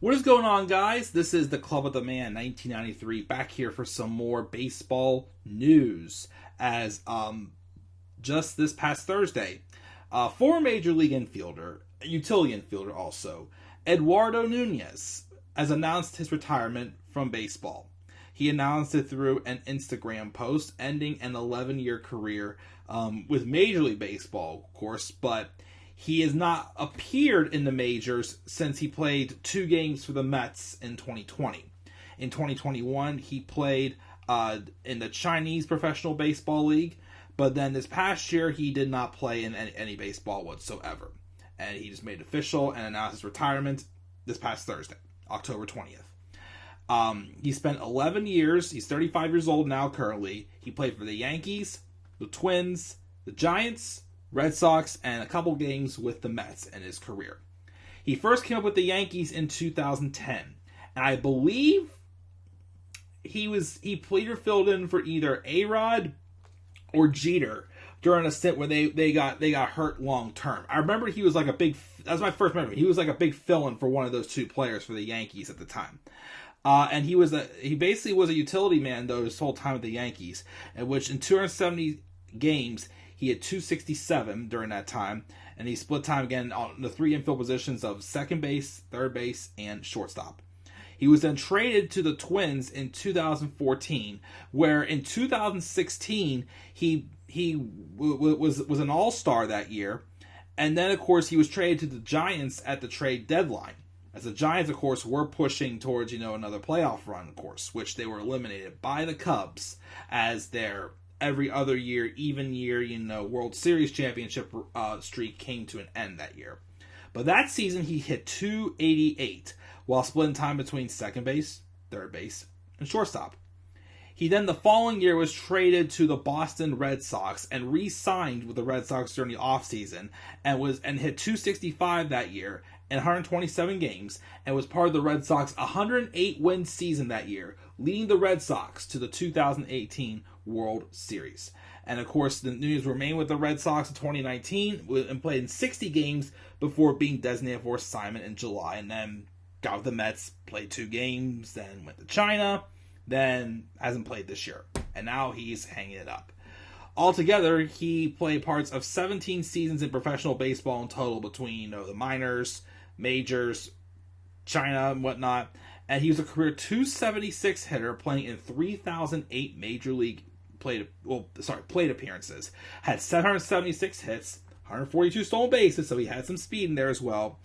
What is going on, guys? This is the Club of the Man 1993 back here for some more baseball news. As just this past Thursday, former Major League infielder, utility infielder also, Eduardo Nunez has announced his retirement from baseball. He announced it through an Instagram post, ending an 11-year career with Major League Baseball, of course, but he has not appeared in the majors since he played 2 games for the Mets in 2020. In 2021, he played in the Chinese Professional Baseball League, but then this past year, he did not play in any baseball whatsoever. And he just made it official and announced his retirement this past Thursday, October 20th. He spent 11 years, he's 35 years old now currently. He played for the Yankees, the Twins, the Giants, Red Sox, and a couple games with the Mets in his career. He first came up with the Yankees in 2010, and I believe he played or filled in for either A-Rod or Jeter during a stint where they got hurt long term. I remember he was like a big. That's my first memory. He was like a big fill-in for one of those 2 players for the Yankees at the time. And he basically was a utility man though his whole time with the Yankees, in which in 270 games. He had 267 during that time, and he split time again on the 3 infield positions of second base, third base, and shortstop. He was then traded to the Twins in 2014, where in 2016 he was an all-star that year, and then of course he was traded to the Giants at the trade deadline. As the Giants, of course, were pushing towards another playoff run, of course, which they were eliminated by the Cubs as their every other year, even year, World Series championship streak came to an end that year. But that season, he hit 288 while splitting time between second base, third base, and shortstop. He then, the following year, was traded to the Boston Red Sox and re-signed with the Red Sox during the offseason and hit 265 that year in 127 games and was part of the Red Sox 108-win season that year, leading the Red Sox to the 2018 World Series. And of course, the Nunez remained with the Red Sox in 2019 and played in 60 games before being designated for assignment in July, and then got with the Mets, played 2 games, then went to China, then hasn't played this year, and now he's hanging it up. Altogether, he played parts of 17 seasons in professional baseball in total between the minors, majors, China, and whatnot. And he was a career 276 hitter, playing in 3,008 major league plate appearances. Had 776 hits, 142 stolen bases, so he had some speed in there as well,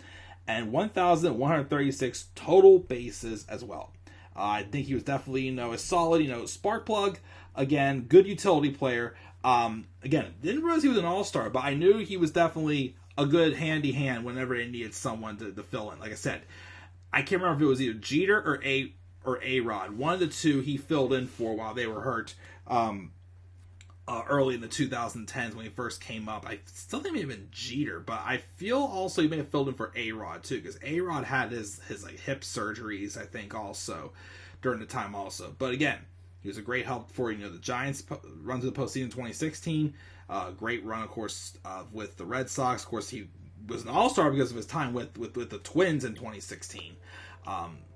and 1,136 total bases as well. I think he was definitely a solid spark plug. Again, good utility player. Again, didn't realize he was an all-star, but I knew he was definitely a good handy hand whenever they needed someone to fill in. Like I said, I can't remember if it was either Jeter or A-Rod. One of the 2 he filled in for while they were hurt early in the 2010s when he first came up. I still think it may have been Jeter, but I feel also he may have filled in for A-Rod too, because A-Rod had his hip surgeries, I think, also during the time also. But again, he was a great help for the Giants run to the postseason in 2016. Great run, of course, with the Red Sox. Of course, he was an all-star because of his time with the Twins in 2016.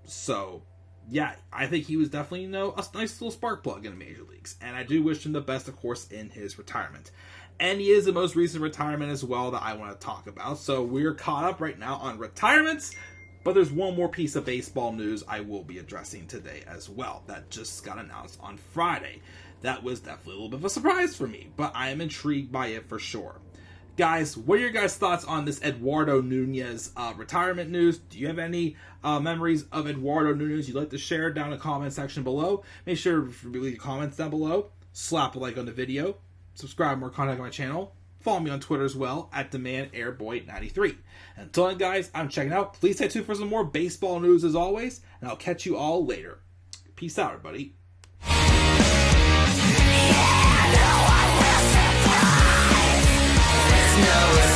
So, yeah, I think he was definitely, a nice little spark plug in the major leagues. And I do wish him the best, of course, in his retirement. And he is the most recent retirement as well that I want to talk about. So we're caught up right now on retirements. But there's one more piece of baseball news I will be addressing today as well that just got announced on Friday. That was definitely a little bit of a surprise for me, but I am intrigued by it for sure. Guys, what are your guys' thoughts on this Eduardo Nunez retirement news? Do you have any memories of Eduardo Nunez you'd like to share down in the comment section below? Make sure to leave comments down below. Slap a like on the video. Subscribe for more content on my channel. Follow me on Twitter as well, at DemandAirBoy93. Until then, guys, I'm checking out. Please stay tuned for some more baseball news as always, and I'll catch you all later. Peace out, everybody. No